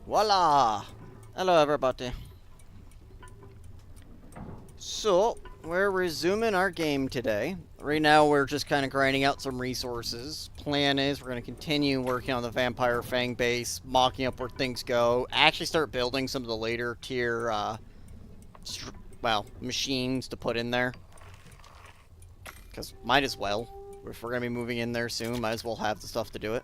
Voila! Hello, everybody. So, we're resuming our game today. Right now, we're just kind of grinding out some resources. Plan is we're going to continue working on the Vampire Fang base, mocking up where things go, actually start building some of the later tier, machines to put in there. Because might as well. If we're going to be moving in there soon, might as well have the stuff to do it.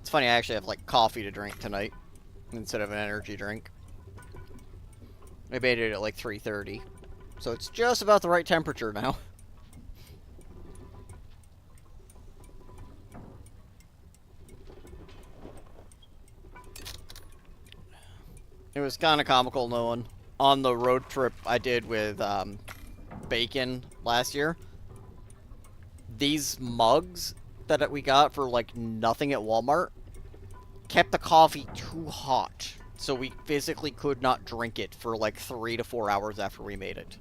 It's funny, I actually have, like, coffee to drink tonight instead of an energy drink. I made it at, like, 3:30. So it's just about the right temperature now. It was kind of comical knowing on the road trip I did with Bacon last year. These mugs that we got for like nothing at Walmart kept the coffee too hot. So we physically could not drink it for like 3 to 4 hours after we made it.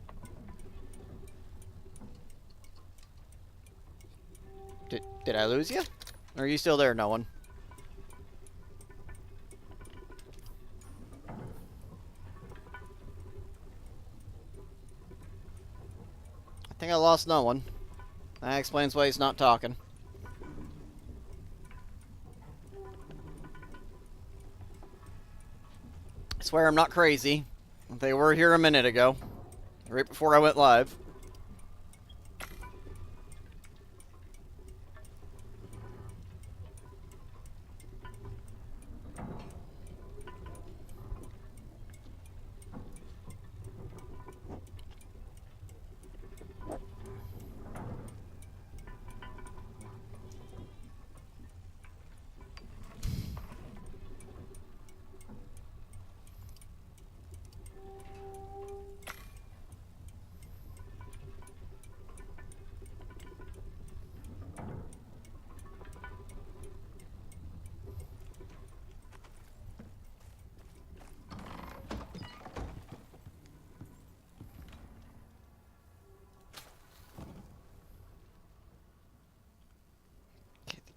Did I lose you? Or are you still there, no one? I think I lost no one. That explains why he's not talking. I swear I'm not crazy. They were here a minute ago. Right before I went live.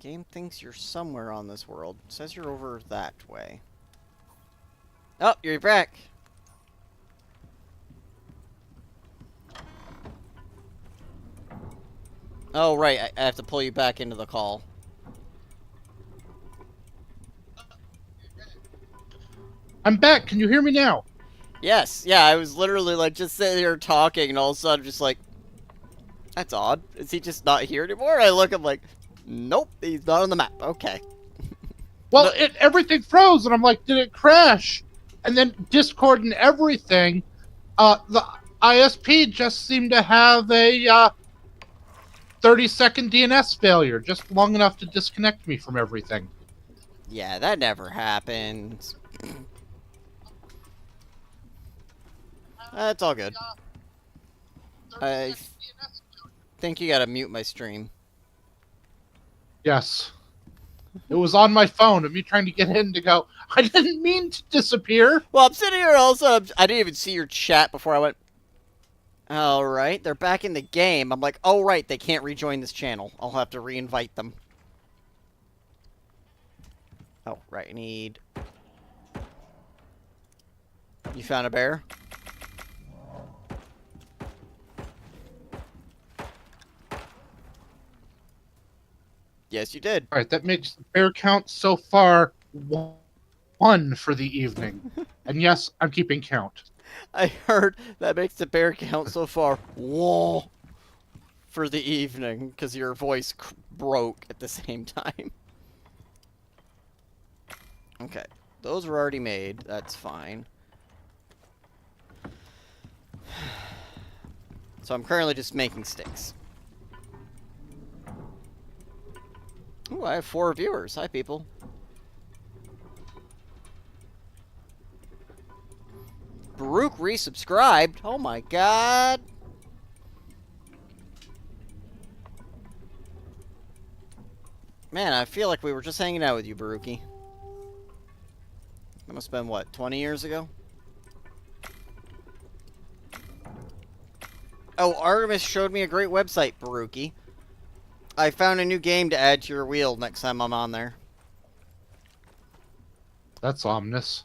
Game thinks you're somewhere on this world. It says you're over that way. Oh, you're back. Oh, right. I have to pull you back into the call. I'm back. Can you hear me now? Yes. Yeah, I was literally like just sitting here talking and all of a sudden just like, that's odd. Is he just not here anymore? I look, I'm like, nope, he's not on the map. Okay. Well, everything froze, and I'm like, did it crash? And then Discord and everything, the ISP just seemed to have a 30-second DNS failure, just long enough to disconnect me from everything. Yeah, that never happens. That's all good. I think you gotta mute my stream. Yes. It was on my phone, and me trying to get in to go, I didn't mean to disappear. Well, I'm sitting here also, I didn't even see your chat before I went, alright, they're back in the game. I'm like, oh right, they can't rejoin this channel. I'll have to re-invite them. Oh, right, I need... You found a bear? Yes, you did. All right, that makes the bear count so far 1 for the evening. And yes, I'm keeping count. I heard that makes the bear count so far. Whoa. For the evening, because your voice broke at the same time. Okay, those were already made. That's fine. So I'm currently just making sticks. Ooh, I have 4 viewers. Hi, people. Baruch resubscribed. Oh my god. Man, I feel like we were just hanging out with you, Baruki. That must have been, what, 20 years ago? Oh, Artemis showed me a great website, Baruki. I found a new game to add to your wheel next time I'm on there. That's ominous.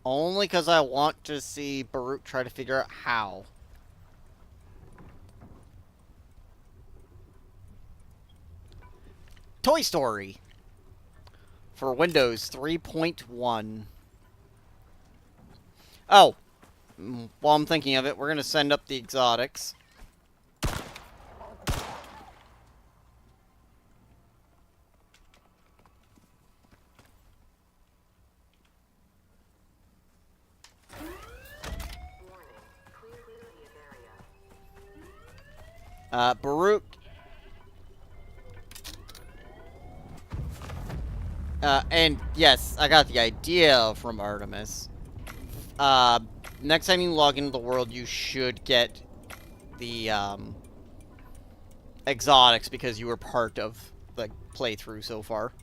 Only because I want to see Baruch try to figure out how. Toy Story for Windows 3.1. Oh, while I'm thinking of it, we're going to send up the exotics. Baruch. And yes, I got the idea from Artemis. Next time you log into the world, you should get the, exotics because you were part of the playthrough so far.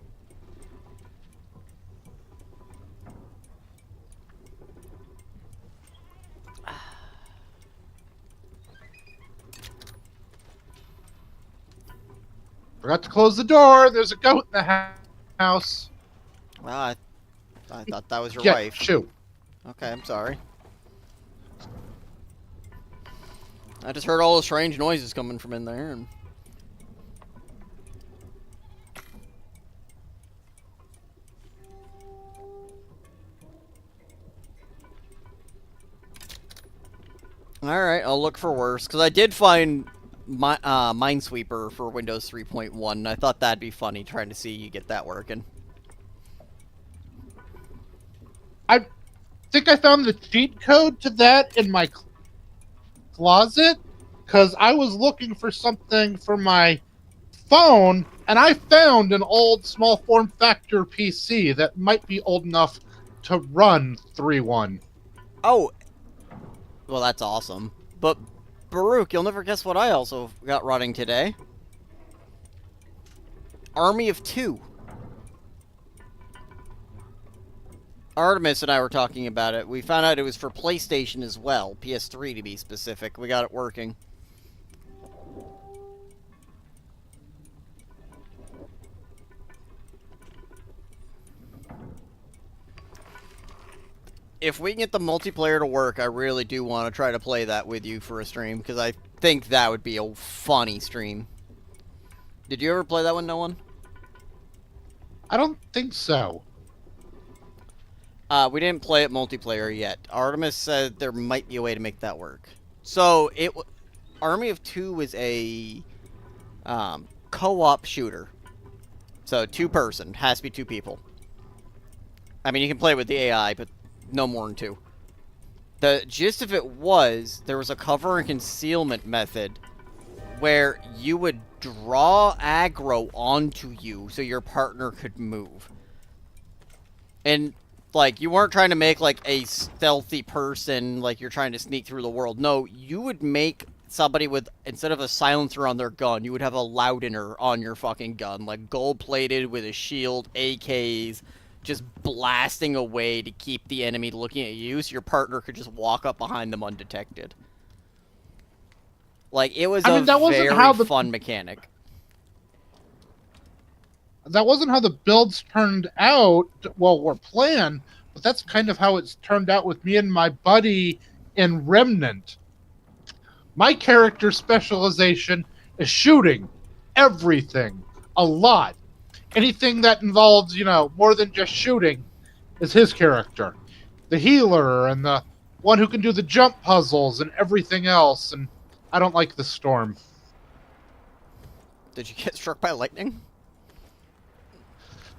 Forgot to close the door. There's a goat in the house. Well, I thought that was your Yeah, wife. shoot. Okay, I'm sorry. I just heard all the strange noises coming from in there. And... Alright, I'll look for worse. Because I did find my, Minesweeper for Windows 3.1, and I thought that'd be funny, trying to see you get that working. I think I found the cheat code to that in my closet, because I was looking for something for my phone, and I found an old small form factor PC that might be old enough to run 3.1. Oh, well, that's awesome. But, Baruch, you'll never guess what I also got running today. Army of Two. Artemis and I were talking about it. We found out it was for PlayStation as well. PS3 to be specific. We got it working. If we can get the multiplayer to work, I really do want to try to play that with you for a stream, because I think that would be a funny stream. Did you ever play that one, no one? I don't think so. We didn't play it multiplayer yet. Artemis said there might be a way to make that work. So, Army of Two was a co-op shooter. So, two-person. Has to be two people. I mean, you can play with the AI, but no more than two. The gist of it was, there was a cover and concealment method where you would draw aggro onto you so your partner could move. And, like, you weren't trying to make, like, a stealthy person, like you're trying to sneak through the world. No, you would make somebody with, instead of a silencer on their gun, you would have a loudener on your fucking gun. Like, gold-plated with a shield, AKs, just blasting away to keep the enemy looking at you so your partner could just walk up behind them undetected. Like, it was a very fun mechanic. That wasn't how the builds turned out, well, were planned, but that's kind of how it's turned out with me and my buddy in Remnant. My character specialization is shooting everything, a lot. Anything that involves, you know, more than just shooting is his character. The healer and the one who can do the jump puzzles and everything else, and I don't like the storm. Did you get struck by lightning?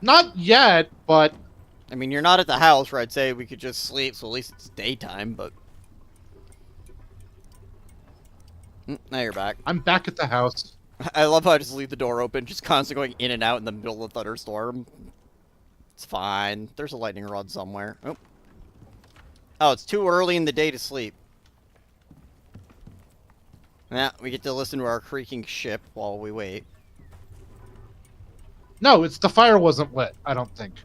Not yet, but... I mean, you're not at the house where I'd say we could just sleep, so at least it's daytime, but... Now you're back. I'm back at the house. I love how I just leave the door open, just constantly going in and out in the middle of the thunderstorm. It's fine. There's a lightning rod somewhere. Oh. Oh, it's too early in the day to sleep. Yeah, we get to listen to our creaking ship while we wait. No, it's the fire wasn't lit, I don't think.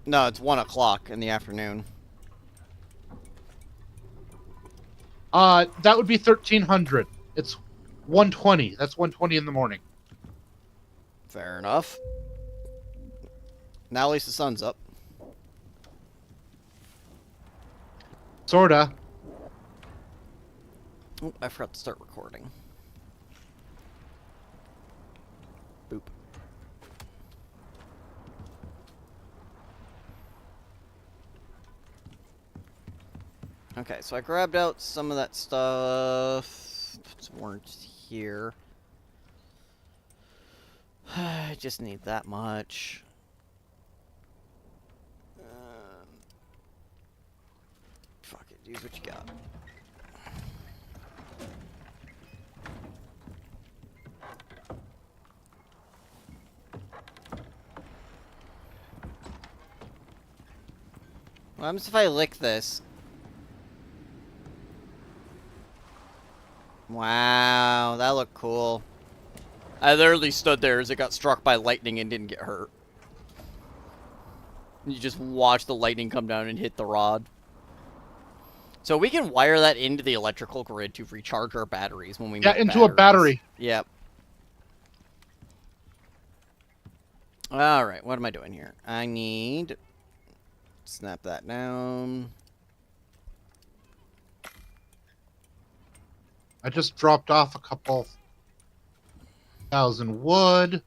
No, it's 1 o'clock in the afternoon. That would be 1300. It's 1:20. That's 1:20 in the morning. Fair enough. Now at least the sun's up. Sorta. Oh, I forgot to start recording. Boop. Okay, so I grabbed out some of that stuff. Put some orange here. I just need that much. Fuck it, use what you got. What happens if I lick this? Wow, that looked cool. I literally stood there as it got struck by lightning and didn't get hurt. You just watch the lightning come down and hit the rod. So we can wire that into the electrical grid to recharge our batteries when we make into batteries. a battery. Yep. Alright, what am I doing here? I need... Snap that down. I just dropped off a couple thousand wood.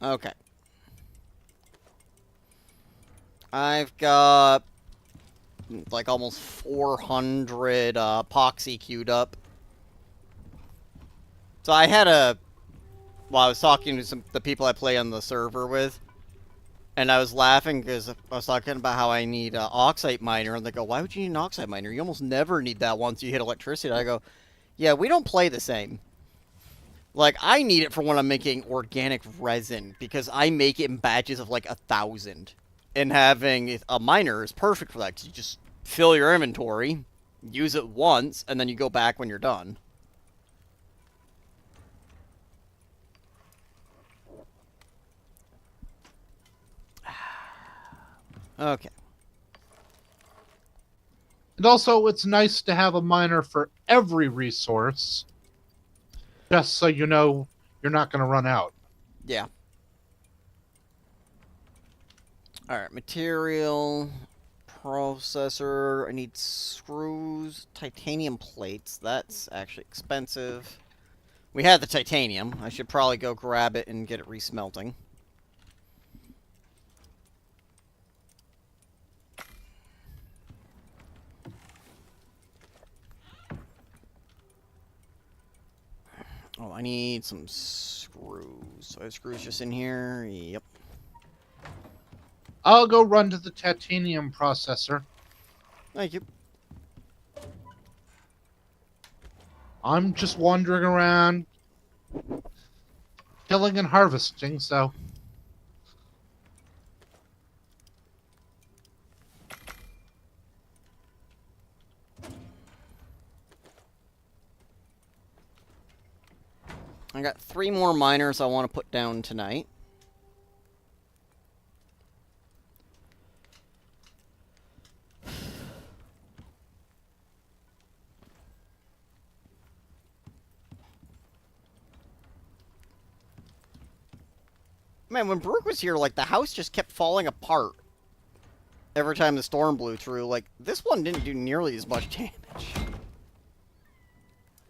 Okay. I've got like almost 400 epoxy queued up. So I had a... Well, I was talking to the people I play on the server with, and I was laughing because I was talking about how I need an oxide miner, and they go, why would you need an oxide miner? You almost never need that once you hit electricity. I go, yeah, we don't play the same. Like, I need it for when I'm making organic resin, because I make it in batches of like 1,000. And having a miner is perfect for that, because you just fill your inventory, use it once, and then you go back when you're done. Okay. And also, it's nice to have a miner for every resource, just so you know you're not going to run out. Yeah. Alright, material, processor, I need screws, titanium plates, that's actually expensive. We had the titanium, I should probably go grab it and get it resmelting. Oh, I need some screws. So I have screws just in here, yep. I'll go run to the titanium processor. Thank you. I'm just wandering around, killing and harvesting, so... I got 3 more miners I want to put down tonight. Man, when Brooke was here, like, the house just kept falling apart every time the storm blew through. Like, this one didn't do nearly as much damage.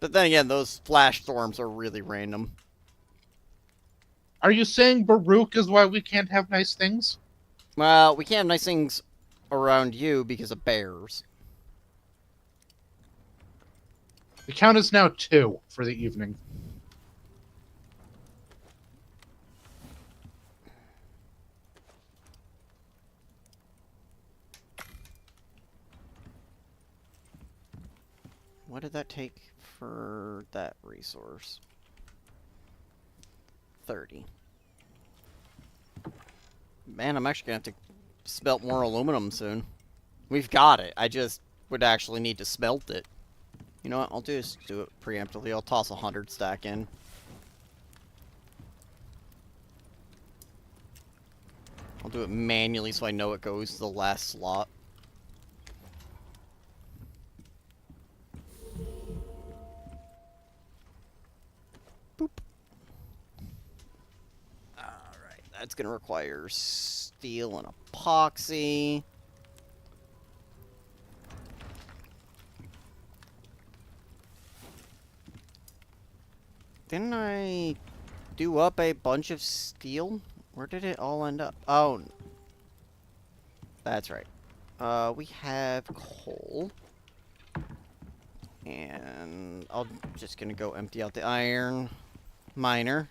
But then again, those flash storms are really random. Are you saying Baruch is why we can't have nice things? Well, we can't have nice things around you because of bears. The count is now 2 for the evening. What did that take for that resource? 30. Man, I'm actually going to have to smelt more aluminum soon. We've got it. I just would actually need to smelt it. You know what? I'll just do it preemptively. I'll toss 100 stack in. I'll do it manually so I know it goes to the last slot. Boop. Alright, that's gonna require steel and epoxy. Didn't I do up a bunch of steel? Where did it all end up? Oh, that's right. We have coal. And I'm just gonna go empty out the iron miner.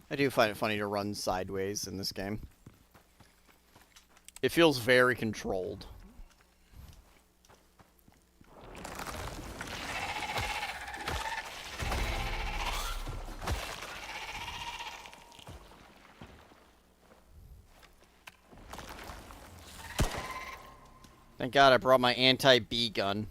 I do find it funny to run sideways in this game. It feels very controlled. Thank God I brought my anti-bee gun.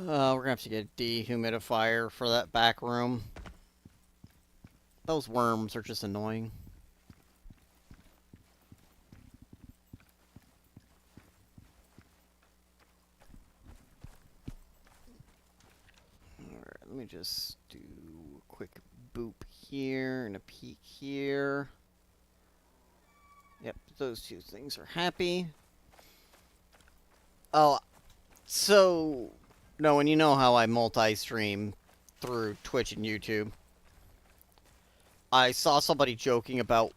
We're gonna have to get a dehumidifier for that back room. Those worms are just annoying. Alright, let me just do a quick boop here and a peek here. Yep, those two things are happy. Oh, so... No, and you know how I multi-stream through Twitch and YouTube. I saw somebody joking about,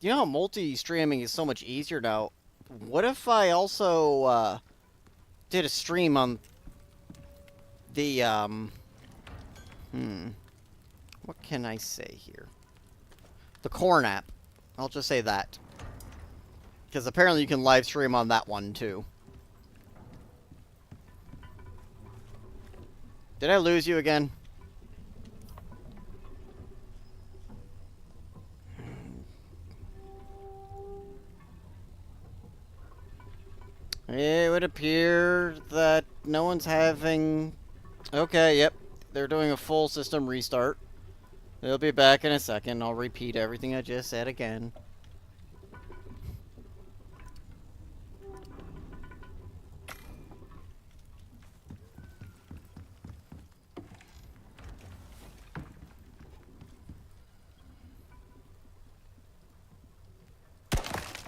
you know how multi-streaming is so much easier now. What if I also did a stream on the, what can I say here? The Corn app. I'll just say that. Because apparently you can live stream on that one, too. Did I lose you again? It would appear that no one's having... Okay, yep. They're doing a full system restart. They'll be back in a second. I'll repeat everything I just said again.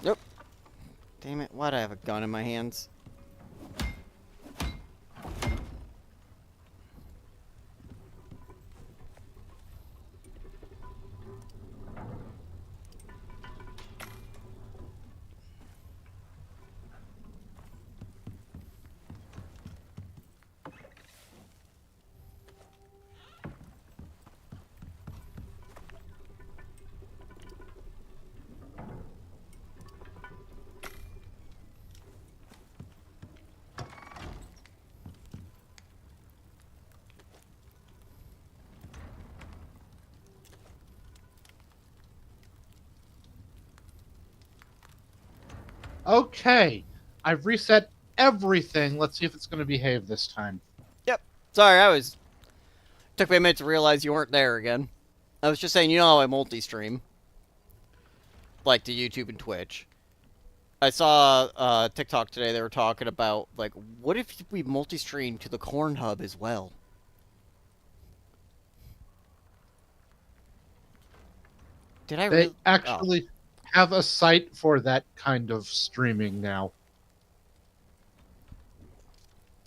Nope. Damn it, why'd I have a gun in my hands? Okay, I've reset everything. Let's see if it's going to behave this time. Yep. Sorry, took me a minute to realize you weren't there again. I was just saying, you know how I multi-stream. Like to YouTube and Twitch. I saw TikTok today, they were talking about, like, what if we multi-stream to the Corn Hub as well? Did I They actually have a site for that kind of streaming now.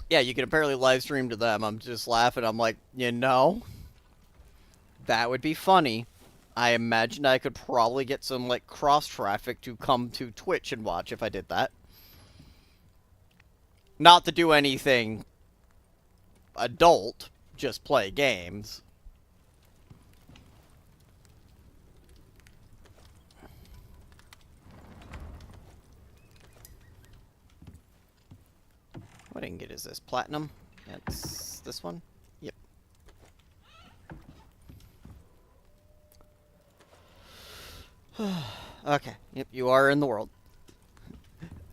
Yeah, you can apparently live stream to them. I'm just laughing. I'm like, you know, that would be funny. I imagine I could probably get some, like, cross-traffic to come to Twitch and watch if I did that. Not to do anything adult, just play games. What I can get is this platinum. It's this one. Yep. Okay. Yep. You are in the world.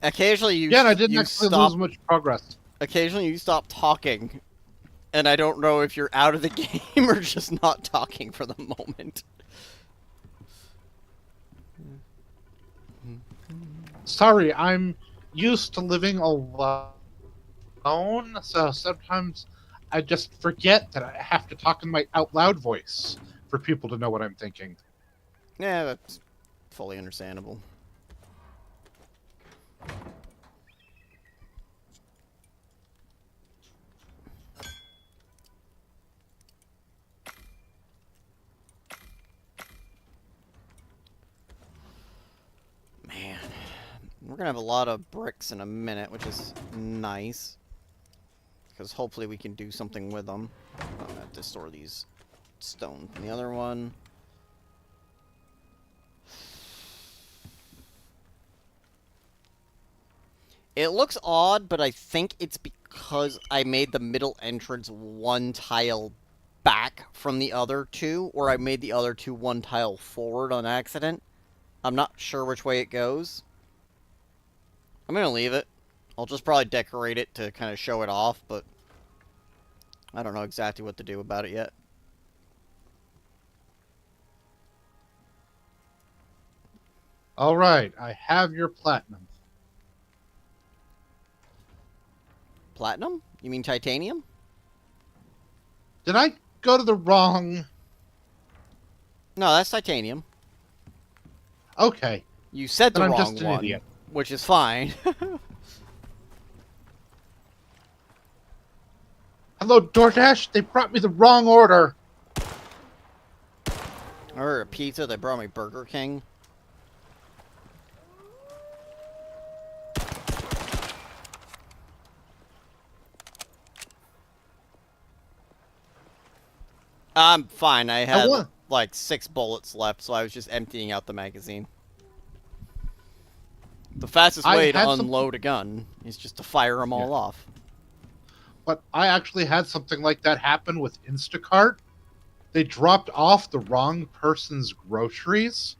Occasionally you. Yeah, and I didn't you actually stop, lose much progress. Occasionally you stop talking, and I don't know if you're out of the game or just not talking for the moment. Sorry, I'm used to living alone, so sometimes I just forget that I have to talk in my out loud voice for people to know what I'm thinking. Yeah, that's fully understandable. Man, we're gonna have a lot of bricks in a minute, which is nice. Because hopefully we can do something with them. I'm gonna have to store these stone from the other one. It looks odd, but I think it's because I made the middle entrance one tile back from the other two, or I made the other two one tile forward on accident. I'm not sure which way it goes. I'm gonna leave it. I'll just probably decorate it to kind of show it off, but I don't know exactly what to do about it yet. All right, I have your platinum. Platinum? You mean titanium? Did I go to the wrong... No, that's titanium. Okay. You said the Then I'm wrong just an one, idiot. which is fine. Hello, DoorDash. They brought me the wrong order. I ordered a pizza. They brought me Burger King. I'm fine. I had like 6 bullets left, so I was just emptying out the magazine. The fastest way to unload a gun is just to fire them all off. But I actually had something like that happen with Instacart. They dropped off the wrong person's groceries.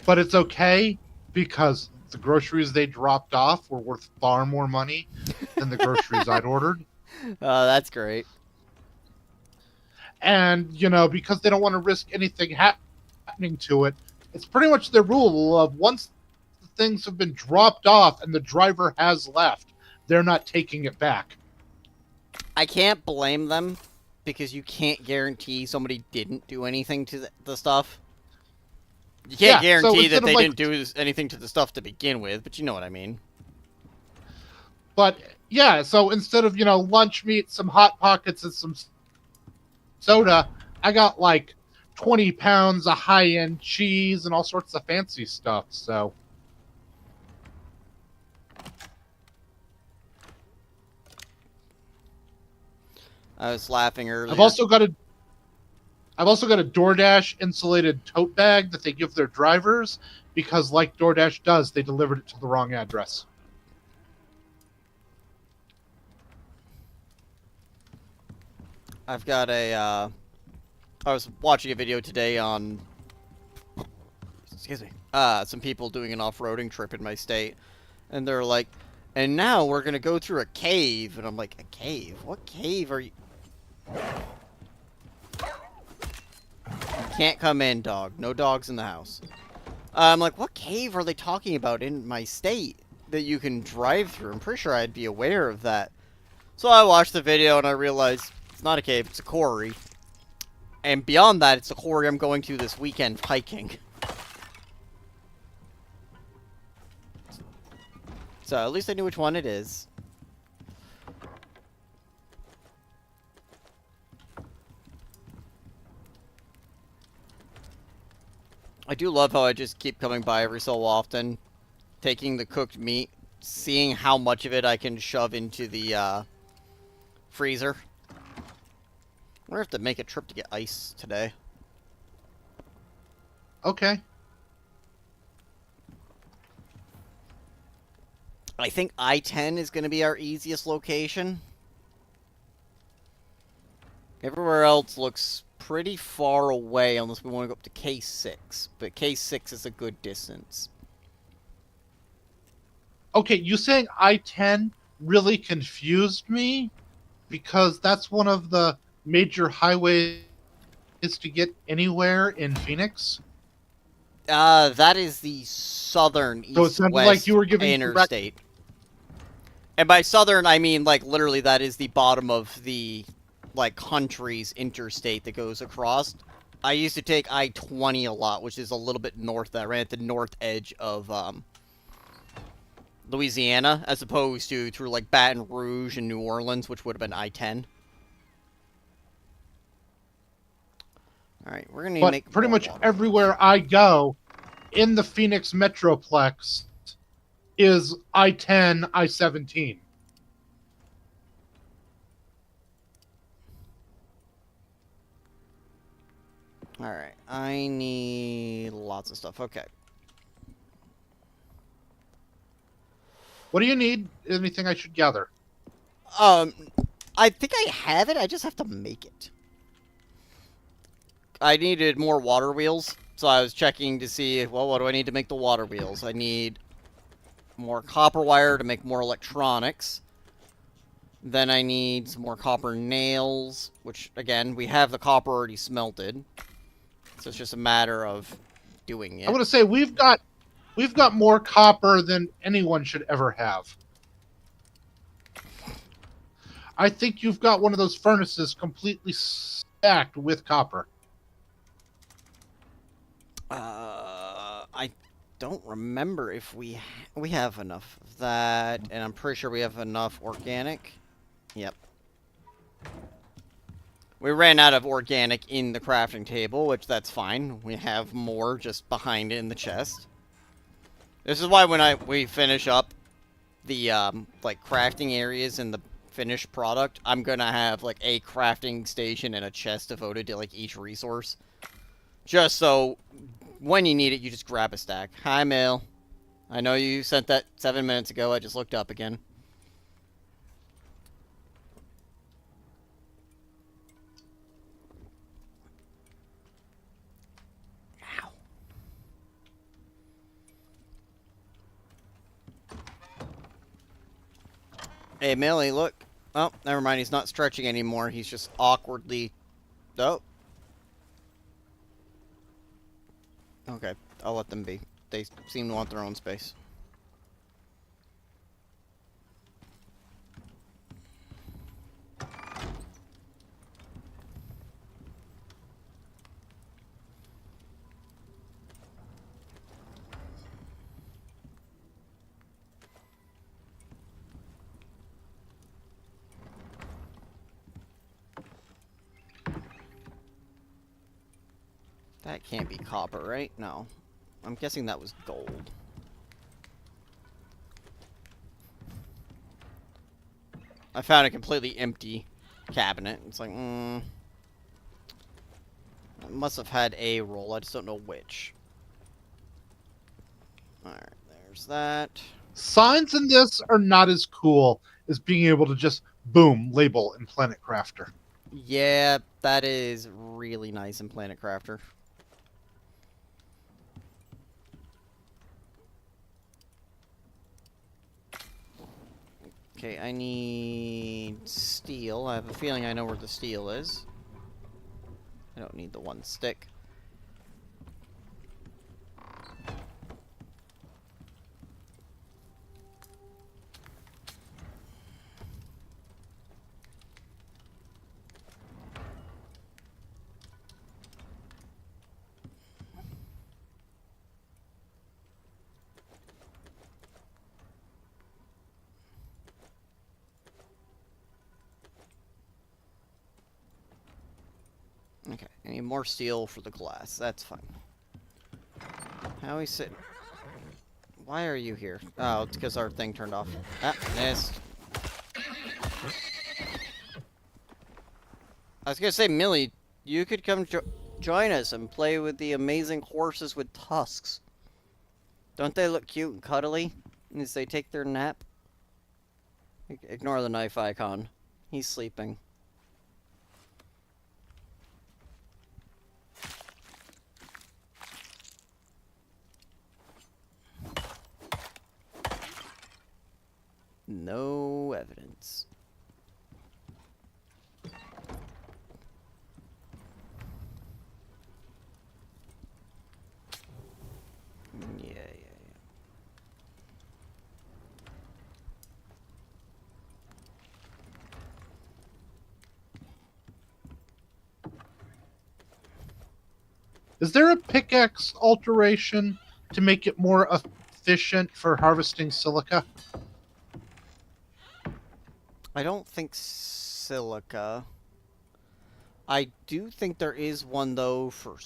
But it's okay because the groceries they dropped off were worth far more money than the groceries I'd ordered. Oh, that's great. And, you know, because they don't want to risk anything happening to it, it's pretty much their rule of once the things have been dropped off and the driver has left, they're not taking it back. I can't blame them because you can't guarantee somebody didn't do anything to the stuff. You can't guarantee that they didn't do anything to the stuff to begin with, but you know what I mean. But, yeah, so instead of, you know, lunch meat, some Hot Pockets, and some soda, I got like 20 pounds of high-end cheese and all sorts of fancy stuff, so... I was laughing earlier. I've also got a DoorDash insulated tote bag that they give their drivers because, like DoorDash does, they delivered it to the wrong address. I've got a, I was watching a video today on, excuse me, some people doing an off-roading trip in my state, and they're like, and now we're gonna go through a cave, and I'm like, a cave? What cave are you? You can't come in, dog. No dogs in the house. I'm like, what cave are they talking about in my state that you can drive through? I'm pretty sure I'd be aware of that. So I watched the video and I realized it's not a cave, it's a quarry. And beyond that, it's a quarry I'm going to this weekend hiking. So at least I knew which one it is. I do love how I just keep coming by every so often, taking the cooked meat, seeing how much of it I can shove into the freezer. I wonder if to make a trip to get ice today. Okay. I think I-10 is going to be our easiest location. Everywhere else looks pretty far away unless we want to go up to K6. But K6 is a good distance. Okay, you saying I-10 really confused me because that's one of the major highways to get anywhere in Phoenix. That is the southern So it sounded like you east-west were giving direct. interstate. And by southern, I mean, like, literally that is the bottom of the, like, country's interstate that goes across. I used to take I-20 a lot, which is a little bit north. That ran at the north edge of, Louisiana, as opposed to through, like, Baton Rouge and New Orleans, which would have been I-10. Alright, we're gonna need to But make pretty more much water. everywhere I go in the Phoenix Metroplex is I-10, I-17. Alright, I need lots of stuff. Okay. What do you need? Anything I should gather? I think I have it, I just have to make it. I needed more water wheels, so I was checking to see, well, what do I need to make the water wheels? I need more copper wire to make more electronics. Then I need some more copper nails, which, again, we have the copper already smelted. So it's just a matter of doing it. I'm going to say we've got more copper than anyone should ever have. I think you've got one of those furnaces completely stacked with copper. I don't remember if we have enough of that, and I'm pretty sure we have enough organic. Yep. We ran out of organic in the crafting table, which that's fine. We have more just behind it in the chest. This is why when we finish up the like crafting areas in the finished product, I'm gonna have like a crafting station and a chest devoted to like each resource. Just so when you need it, you just grab a stack. Hi, Mail. I know you sent that 7 minutes ago. I just looked up again. Ow. Hey, Millie, look. Oh, never mind. He's not stretching anymore. He's just awkwardly... Oh. Okay, I'll let them be. They seem to want their own space. That can't be copper, right? No. I'm guessing that was gold. I found a completely empty cabinet. It's like, it must have had a roll. I just don't know which. Alright, there's that. Signs in this are not as cool as being able to just, boom, label in Planet Crafter. Yeah, that is really nice in Planet Crafter. Okay, I need steel. I have a feeling I know where the steel is. I don't need the one stick. Okay, I need more steel for the glass. That's fine. How is it? Why are you here? Oh, it's because our thing turned off. Ah, missed. I was gonna say, Millie, you could come join us and play with the amazing horses with tusks. Don't they look cute and cuddly as they take their nap? Ignore the knife icon. He's sleeping. No evidence. Yeah. Is there a pickaxe alteration to make it more efficient for harvesting silica? I don't think silica. I do think there is one, though, for,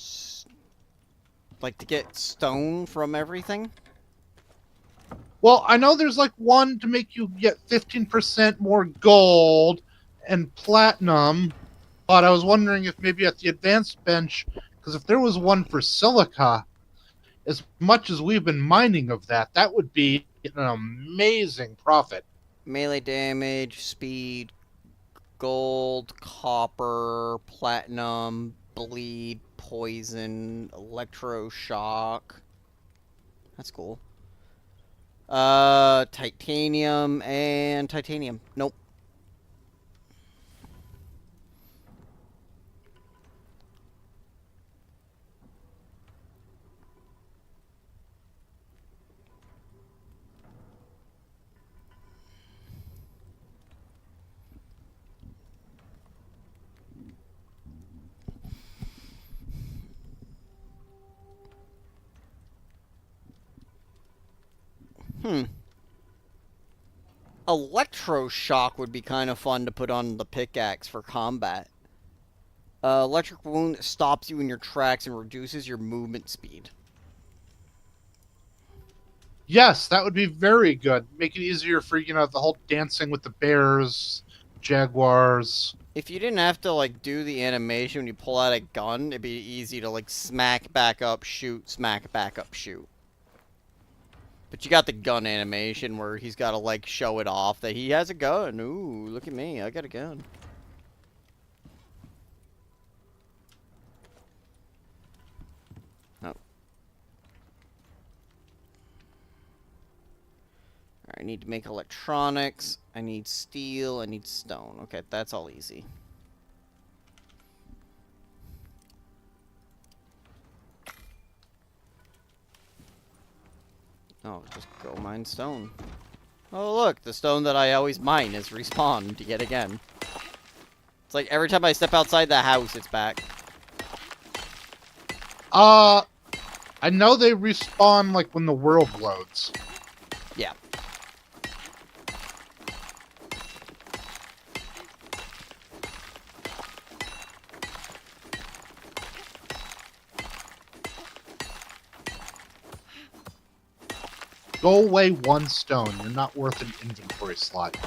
like, to get stone from everything. Well, I know there's like one to make you get 15% more gold and platinum, but I was wondering if maybe at the advanced bench, because if there was one for silica, as much as we've been mining of that, that would be an amazing profit. Melee damage, speed, gold, copper, platinum, bleed, poison, electroshock. That's cool. Titanium and titanium. Nope. Electroshock would be kind of fun to put on the pickaxe for combat. Electric wound stops you in your tracks and reduces your movement speed. Yes, that would be very good. Make it easier for, the whole dancing with the bears, jaguars. If you didn't have to, like, do the animation when you pull out a gun, it'd be easy to, like, smack back up, shoot, smack back up, shoot. But you got the gun animation where he's got to, like, show it off that he has a gun. Ooh, look at me, I got a gun. Oh. I need to make electronics, I need steel, I need stone. Okay, that's all easy. Oh, just go mine stone. Oh, look, the stone that I always mine is respawned yet again. It's like every time I step outside the house, it's back. I know they respawn, like, when the world loads. Yeah. Go away one stone. You're not worth an inventory slot.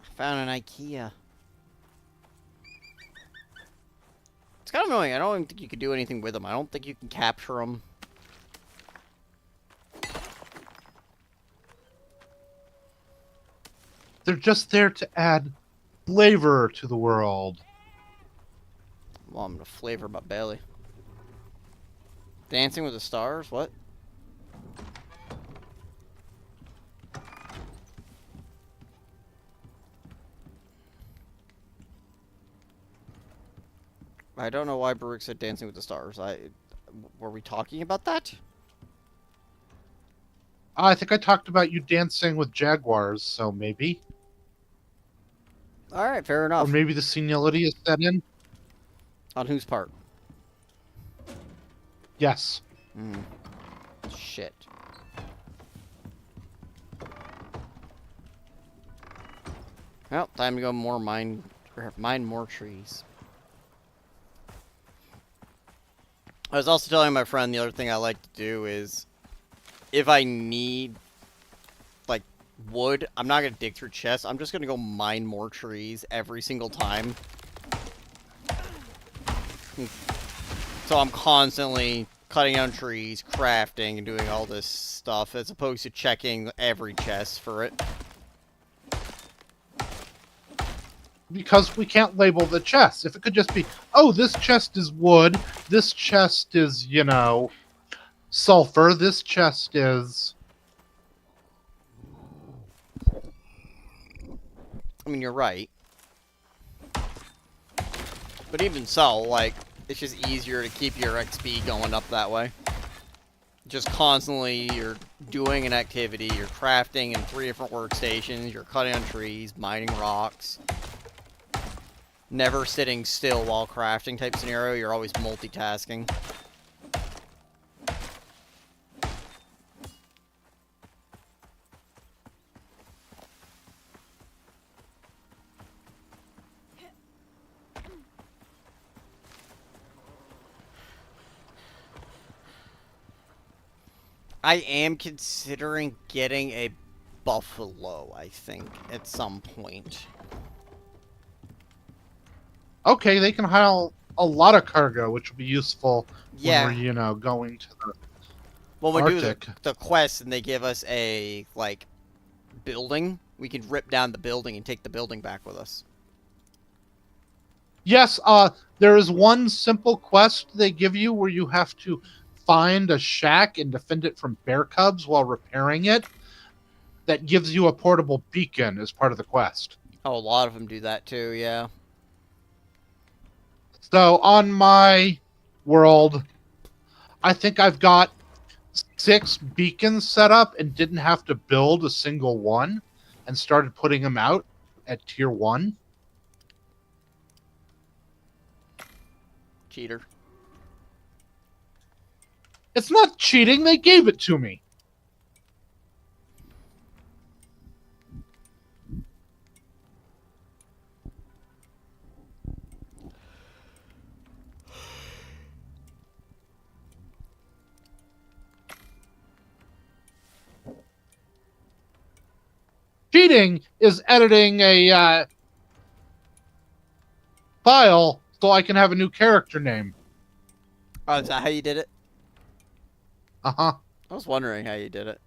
I found an IKEA. It's kind of annoying. I don't even think you could do anything with them. I don't think you can capture them. They're just there to add flavor to the world. Well, I'm gonna flavor my belly. Dancing with the Stars? What? I don't know why Baruch said Dancing with the Stars. Were we talking about that? I think I talked about you dancing with jaguars, so maybe. Alright, fair Or enough. maybe the senility is set in. On whose part? Yes. Shit. Well, time to go mine more trees. I was also telling my friend the other thing I like to do is, if I need, like, wood, I'm not going to dig through chests. I'm just going to go mine more trees every single time. So I'm constantly cutting down trees, crafting, and doing all this stuff, as opposed to checking every chest for it. Because we can't label the chests. If it could just be, oh, this chest is wood, this chest is, you know, sulfur, this chest is... I mean, you're right. But even so, like, it's just easier to keep your XP going up that way. Just constantly, you're doing an activity, you're crafting in 3 different workstations, you're cutting on trees, mining rocks. Never sitting still while crafting type scenario, you're always multitasking. I am considering getting a buffalo, I think, at some point. Okay, they can haul a lot of cargo, which will be useful Yeah. when we're, you know, going to the When we Arctic. do the quest and they give us a, like, building, we can rip down the building and take the building back with us. Yes, there is one simple quest they give you where you have to find a shack and defend it from bear cubs while repairing it. That gives you a portable beacon as part of the quest. Oh, a lot of them do that too, yeah. So on my world, I think I've got 6 beacons set up and didn't have to build a single one and started putting them out at tier 1. Cheater. It's not cheating, they gave it to me. Cheating is editing a file so I can have a new character name. Oh, is that how you did it? Uh-huh. I was wondering how you did it.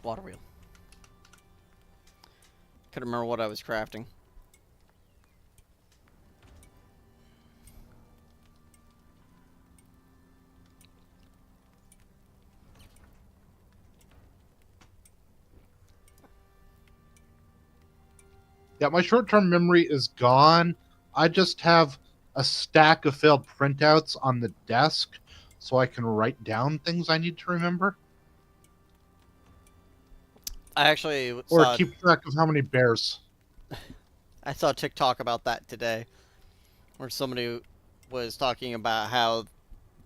Water wheel. Couldn't remember what I was crafting. Yeah, my short-term memory is gone. I just have a stack of failed printouts on the desk so I can write down things I need to remember. I actually Or saw, keep track of how many bears. I saw TikTok about that today, where somebody was talking about how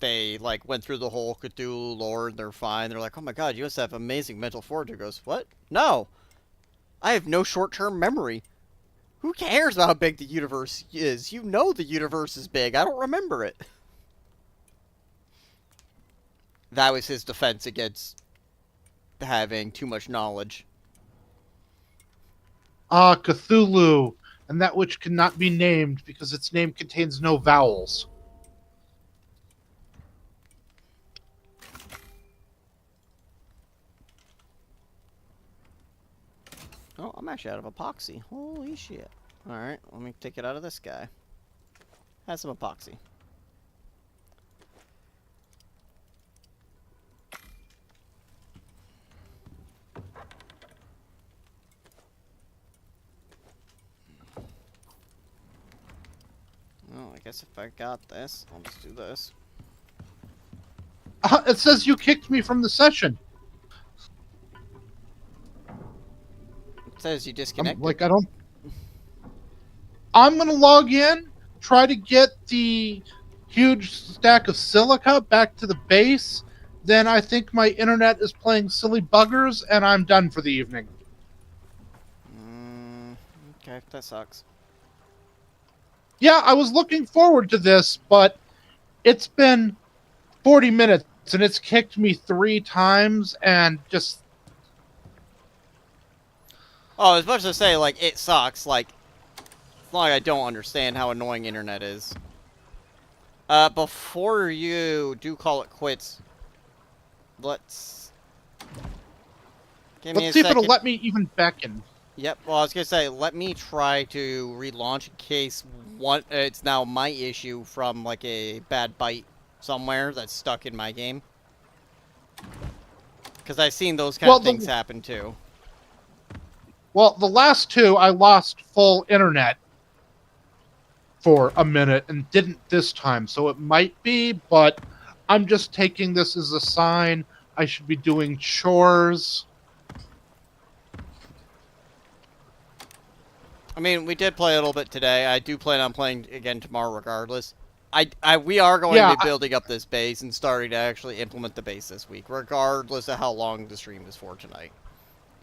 they, like, went through the whole Cthulhu lore and they're fine. They're like, oh my god, you must have amazing mental fortitude. Goes, what? No! I have no short-term memory. Who cares about how big the universe is? You know the universe is big. I don't remember it. That was his defense against having too much knowledge. Cthulhu, and that which cannot be named because its name contains no vowels. Oh, I'm actually out of epoxy. Holy shit. Alright, let me take it out of this guy. Has some epoxy. Well, I guess if I got this, I'll just do this. It says you kicked me from the session. It says you disconnected. I'm gonna log in, try to get the huge stack of silica back to the base, then I think my internet is playing silly buggers, and I'm done for the evening. Okay, that sucks. Yeah, I was looking forward to this, but it's been 40 minutes, and it's kicked me 3 times, and just... Oh, I was about to say, like, it sucks. Like, it's not like I don't understand how annoying internet is. Before you do call it quits, let's... Give me a Let's see if it'll second. let me even beckon. Yep, well, I was gonna say, let me try to relaunch in case it's now my issue from, like, a bad bite somewhere that's stuck in my game. Because I've seen those kind of things happen, too. Well, the last 2, I lost full internet for a minute and didn't this time, so it might be, but I'm just taking this as a sign I should be doing chores. I mean, we did play a little bit today. I do plan on playing again tomorrow regardless. We are going to be building up this base and starting to actually implement the base this week, regardless of how long the stream is for tonight.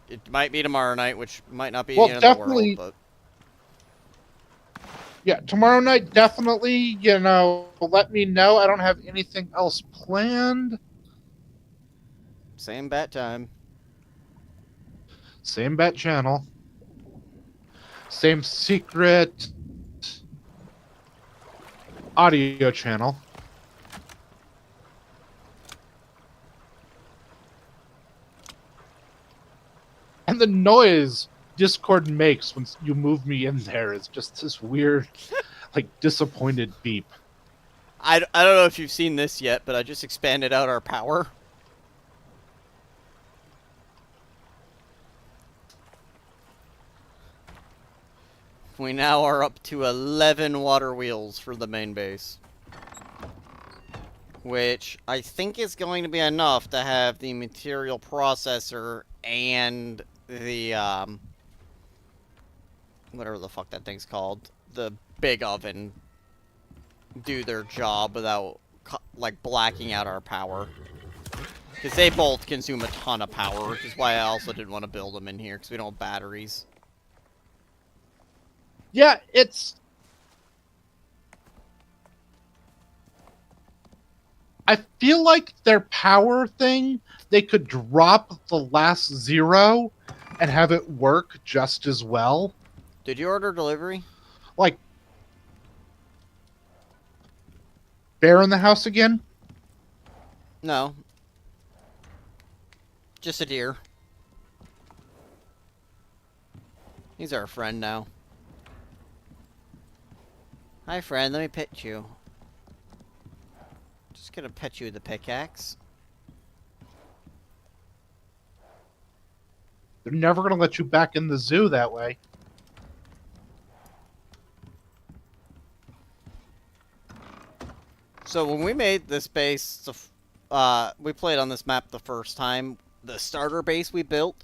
It might be tomorrow night, which might not be the end of the world, but... Yeah, tomorrow night, definitely, let me know. I don't have anything else planned. Same bat time. Same bat channel. Same secret audio channel. And the noise Discord makes when you move me in there is just this weird, like, disappointed beep. I don't know if you've seen this yet, but I just expanded out our power. We now are up to 11 water wheels for the main base. Which I think is going to be enough to have the material processor and the, whatever the fuck that thing's called, the big oven, do their job without, like, blacking out our power. Because they both consume a ton of power, which is why I also didn't want to build them in here, because we don't have batteries. Yeah, it's... I feel like their power thing, they could drop the last 0 and have it work just as well. Did you order delivery? Like, bear in the house again? No. Just a deer. He's our friend now. Hi, friend. Let me pet you. Just gonna pet you with the pickaxe. They're never gonna let you back in the zoo that way. So when we made this base, we played on this map the first time. The starter base we built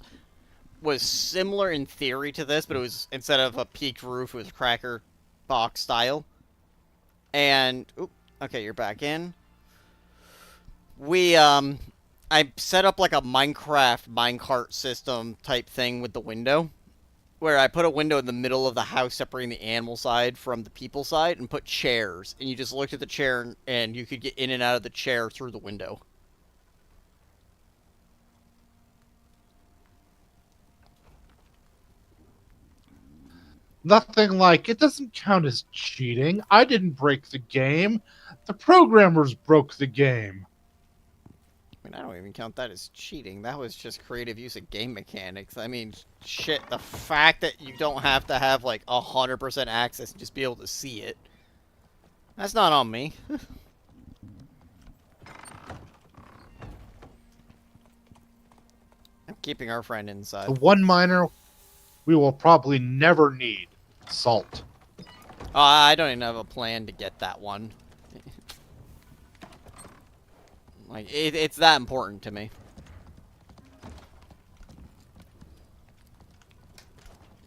was similar in theory to this, but it was, instead of a peaked roof, it was cracker box style. And, oop, okay, you're back in. I set up like a Minecraft minecart system type thing with the window, where I put a window in the middle of the house separating the animal side from the people side and put chairs. And you just looked at the chair and you could get in and out of the chair through the window. Nothing like, it doesn't count as cheating. I didn't break the game. The programmers broke the game. I mean, I don't even count that as cheating. That was just creative use of game mechanics. I mean, shit, the fact that you don't have to have, like, 100% access and just be able to see it. That's not on me. I'm keeping our friend inside. The one miner we will probably never need. Salt. I don't even have a plan to get that one. Like, it's that important to me.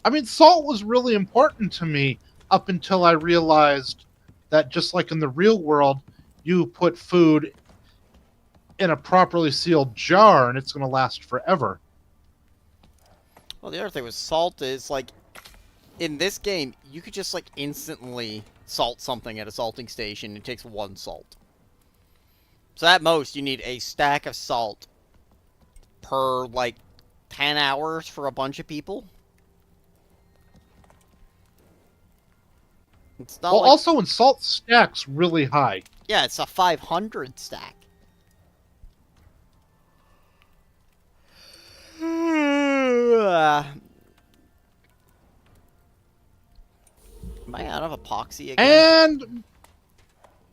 I mean, salt was really important to me up until I realized that just like in the real world, you put food in a properly sealed jar and it's going to last forever. Well, the other thing with salt is, like, in this game, you could just, like, instantly salt something at a salting station. It takes 1 salt. So at most, you need a stack of salt per, like, 10 hours for a bunch of people. It's not Well, like... also, when salt stacks really high. Yeah, it's a 500 stack. Am I out of epoxy again? And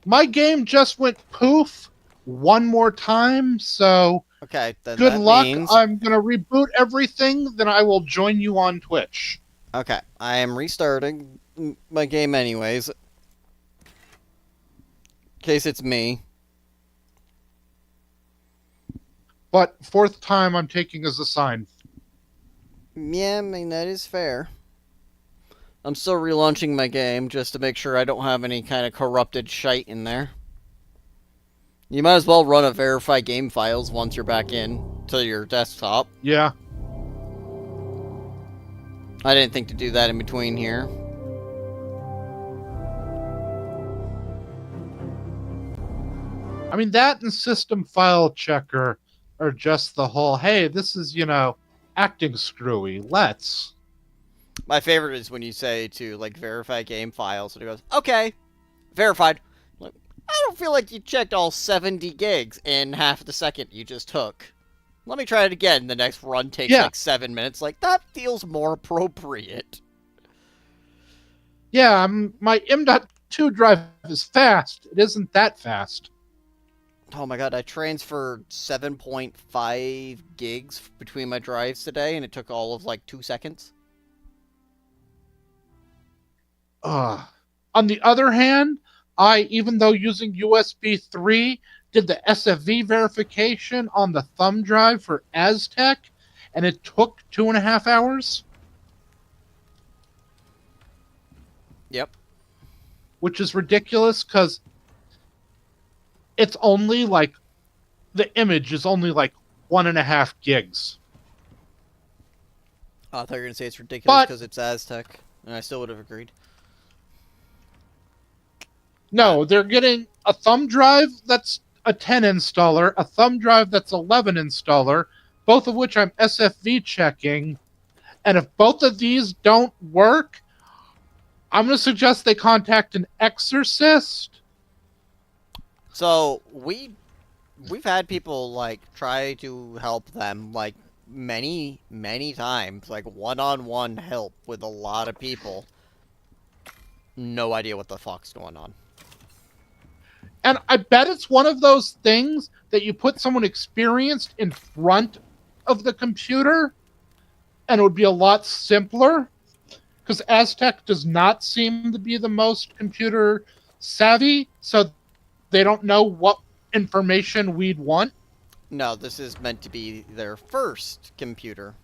my game just went poof one more time, so Okay, then good that luck. means... I'm going to reboot everything, then I will join you on Twitch. Okay, I am restarting my game anyways. In case it's me. But 4th time I'm taking as a sign. Yeah, I mean, that is fair. I'm still relaunching my game just to make sure I don't have any kind of corrupted shite in there. You might as well run a verify game files once you're back in to your desktop. Yeah. I didn't think to do that in between here. I mean, that and system file checker are just the whole, hey, this is, acting screwy. Let's. My favorite is when you say to, like, verify game files, and it goes, okay, verified. Like, I don't feel like you checked all 70 gigs in half the second you just took. Let me try it again. The next run takes, like, 7 minutes. Like, that feels more appropriate. Yeah, my M.2 drive is fast. It isn't that fast. Oh my god, I transferred 7.5 gigs between my drives today, and it took all of, like, 2 seconds. On the other hand, even though using USB 3, did the SFV verification on the thumb drive for Aztec, and it took 2.5 hours. Yep. Which is ridiculous, because it's only, like, the image is only, like, 1.5 gigs. Oh, I thought you were going to say it's ridiculous because it's Aztec, and I still would have agreed. No, they're getting a thumb drive that's a 10 installer, a thumb drive that's 11 installer, both of which I'm SFV checking. And if both of these don't work, I'm going to suggest they contact an exorcist. So, we've had people, like, try to help them, like, many, many times. Like, one-on-one help with a lot of people. No idea what the fuck's going on. And I bet it's one of those things that you put someone experienced in front of the computer, and it would be a lot simpler. Because Aztec does not seem to be the most computer savvy, so they don't know what information we'd want. No, this is meant to be their first computer.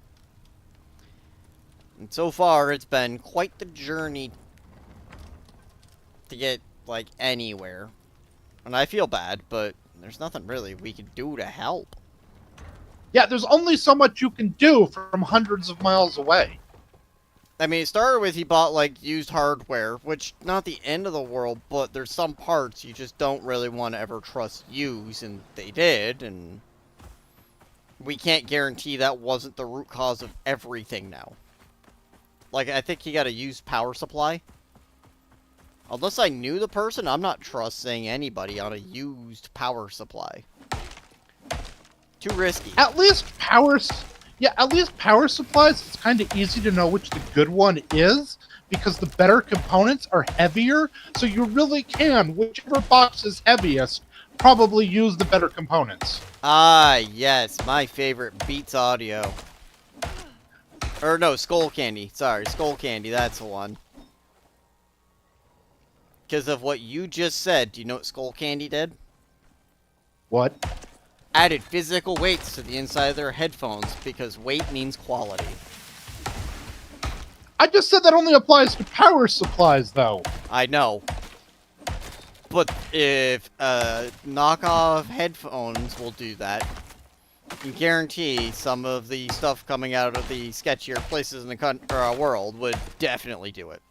And so far, it's been quite the journey to get, like, anywhere. And I feel bad, but there's nothing really we can do to help. Yeah, there's only so much you can do from hundreds of miles away. I mean, it started with he bought, like, used hardware, which, not the end of the world, but there's some parts you just don't really want to ever trust use, and they did, and we can't guarantee that wasn't the root cause of everything now. Like, I think he got a used power supply. Unless I knew the person, I'm not trusting anybody on a used power supply. Too risky. At least power supplies, it's kind of easy to know which the good one is, because the better components are heavier, so you really can, whichever box is heaviest, probably use the better components. Ah, yes, my favorite, Beats Audio. Or no, Skull Candy. Sorry, Skull Candy, that's the one. Because of what you just said, do you know what Skull Candy did? What? Added physical weights to the inside of their headphones, because weight means quality. I just said that only applies to power supplies, though. I know. But if knockoff headphones will do that, I can guarantee some of the stuff coming out of the sketchier places in the world would definitely do it.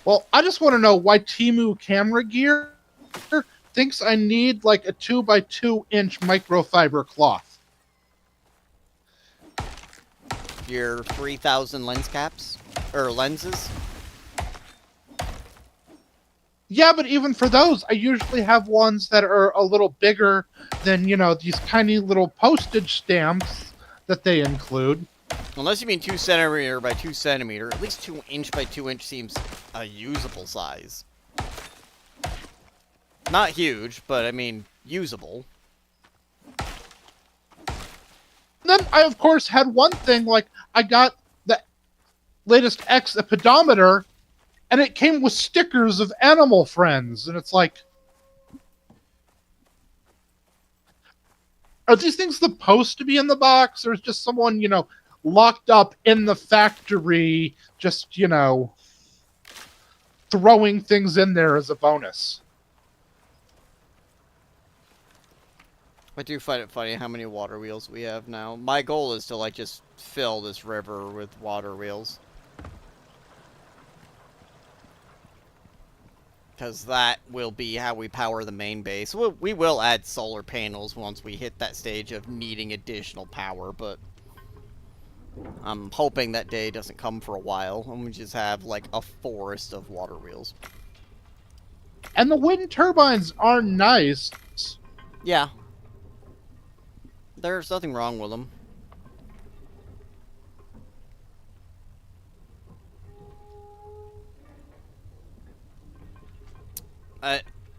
Well, I just want to know why Temu Camera Gear thinks I need like a 2x2-inch microfiber cloth. Your 3,000 lens caps? Or lenses? Yeah, but even for those, I usually have ones that are a little bigger than, you know, these tiny little postage stamps that they include. Unless you mean 2 centimeter by 2 centimeter, at least 2 inch by 2 inch seems a usable size. Not huge, but I mean, usable. Then I, of course, had one thing, like, I got the latest X pedometer, and it came with stickers of animal friends, and it's like, are these things supposed to be in the box, or is just someone, you know, locked up in the factory, just, you know, throwing things in there as a bonus? I do find it funny how many water wheels we have now. My goal is to, like, just fill this river with water wheels. Because that will be how we power the main base. We will add solar panels once we hit that stage of needing additional power, but I'm hoping that day doesn't come for a while, and we just have, like, a forest of water wheels. And the wind turbines are nice. Yeah. There's nothing wrong with them.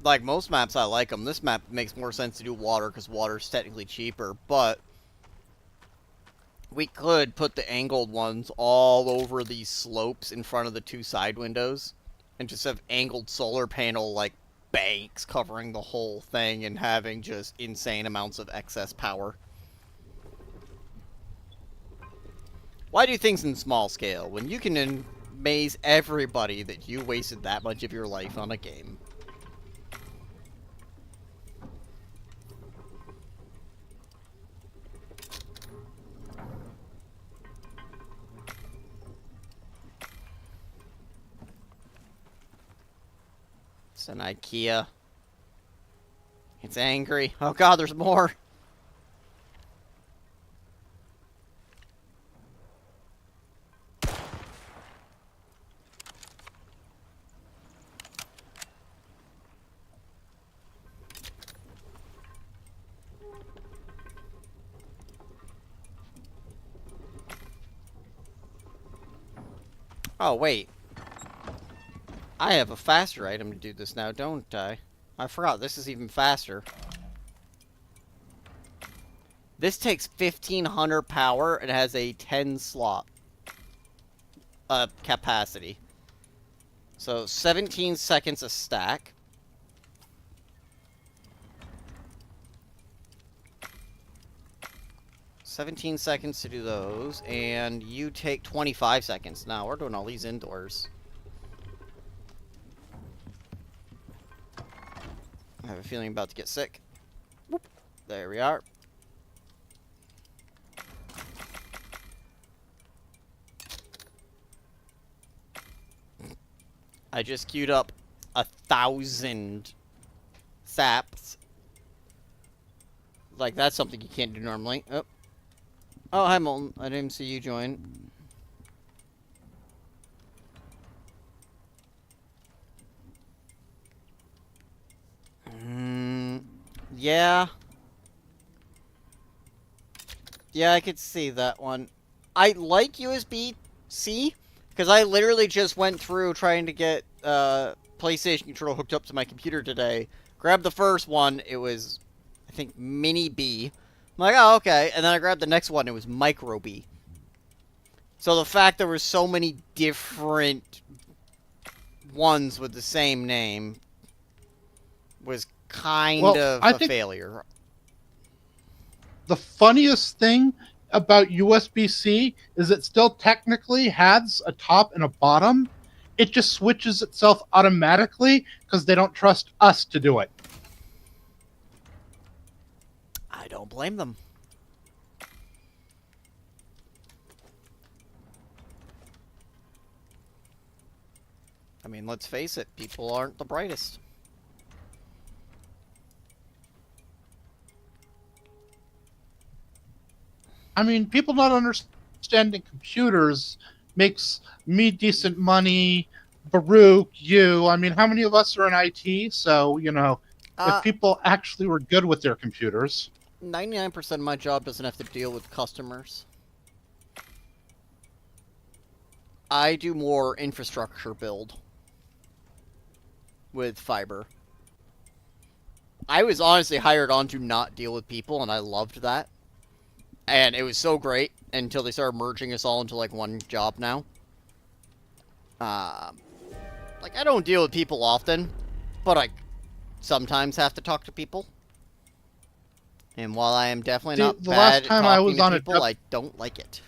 Like most maps, I like them. This map makes more sense to do water because water's technically cheaper, but we could put the angled ones all over these slopes in front of the 2 side windows and just have angled solar panel, like, banks covering the whole thing and having just insane amounts of excess power. Why do things in small scale when you can amaze everybody that you wasted that much of your life on a game? It's an IKEA. It's angry. Oh god, there's more. Oh, wait. I have a faster item to do this now, don't I? I forgot, this is even faster. This takes 1,500 power and has a 10 slot capacity. So, 17 seconds a stack. $17 seconds to do those, and you take 25 seconds. Now, we're doing all these indoors. I have a feeling I'm about to get sick. Whoop. There we are. I just queued up 1,000 saps. Like, that's something you can't do normally. Oh. Oh, hi, Molten. I didn't see you join. Yeah. Yeah, I could see that one. I like USB-C, because I literally just went through trying to get PlayStation controller hooked up to my computer today. Grabbed the first one, it was, I think, Mini B. I'm like, oh, okay. And then I grabbed the next one, it was Micro B. So the fact there were so many different ones with the same name was kind of a failure. The funniest thing about USB-C is it still technically has a top and a bottom, it just switches itself automatically because they don't trust us to do it. I don't blame them. I mean, let's face it, people aren't the brightest. I mean, people not understanding computers makes me decent money, Baruch, you. I mean, how many of us are in IT? So, if people actually were good with their computers. 99% of my job doesn't have to deal with customers. I do more infrastructure build with fiber. I was honestly hired on to not deal with people, and I loved that. And it was so great until they started merging us all into, like, one job now. Like, I don't deal with people often, but I sometimes have to talk to people. And while I am definitely not The last bad at time I talking was to on people, I don't like it.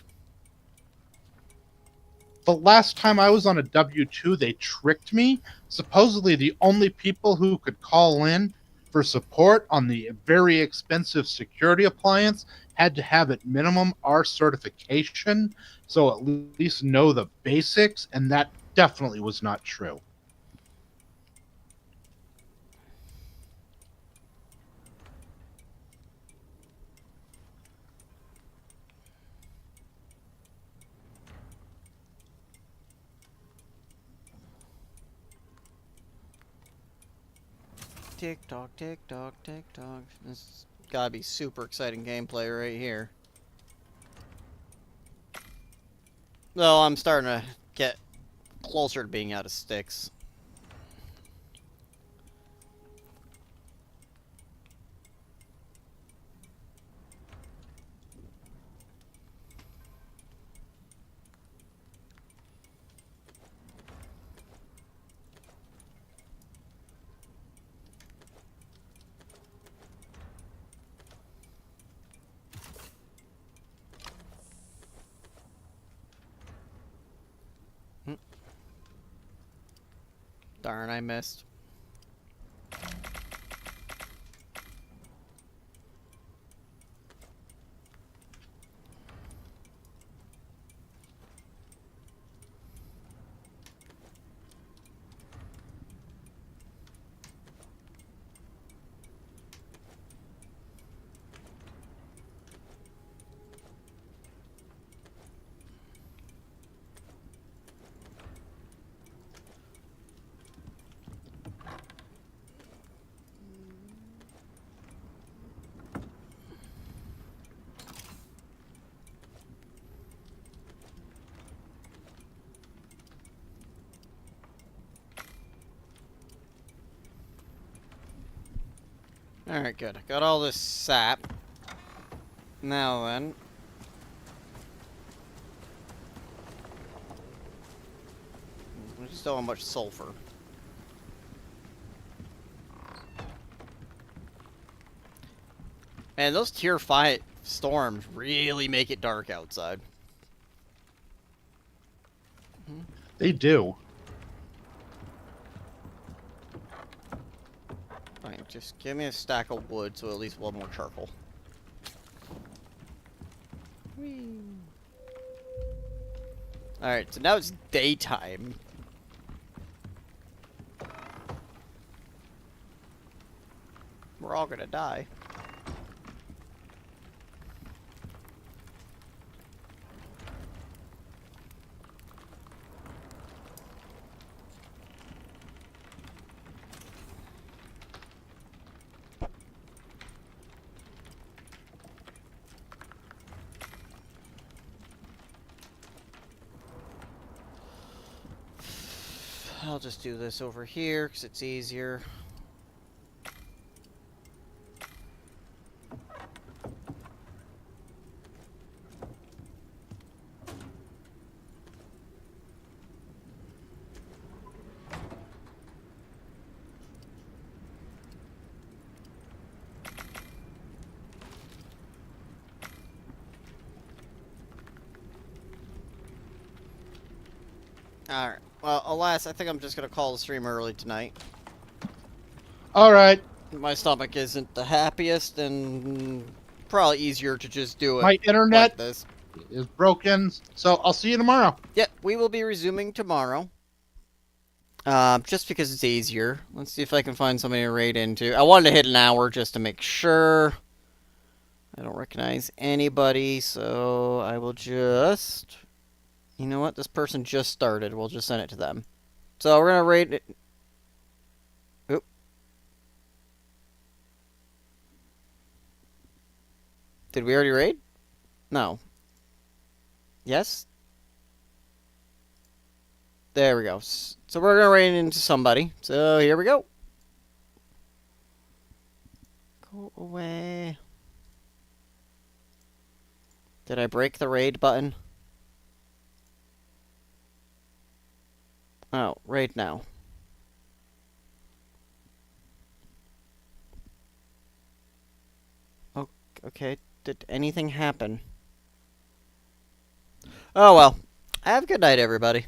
The last time I was on a W-2, they tricked me. Supposedly, the only people who could call in for support on the very expensive security appliance had to have at minimum our certification, so at least know the basics, and that definitely was not true. Tick tock, tick tock, tick tock. This gotta be super exciting gameplay right here. Though I'm starting to get closer to being out of sticks. Darn, I missed. Alright, good. Got all this sap. Now then. We just don't have much sulfur. Man, those tier 5 storms really make it dark outside. They do. Fine, just give me a stack of wood so at least we'll have more charcoal. Alright, so now it's daytime. We're all gonna die. I'll just do this over here because it's easier. Alright. Well, alas, I think I'm just gonna call the stream early tonight. All right. My stomach isn't the happiest, and probably easier to just do it My internet like this. is broken, so I'll see you tomorrow. Yeah, we will be resuming tomorrow. Just because it's easier. Let's see if I can find somebody to raid into. I wanted to hit an hour just to make sure. I don't recognize anybody, so I will just... You know what? This person just started. We'll just send it to them. So we're gonna raid it. Oop. Did we already raid? No. Yes? There we go. So we're gonna raid into somebody. So here we go. Go away. Did I break the raid button? Oh, raid now. Oh, okay. Did anything happen? Oh well. Have a good night, everybody.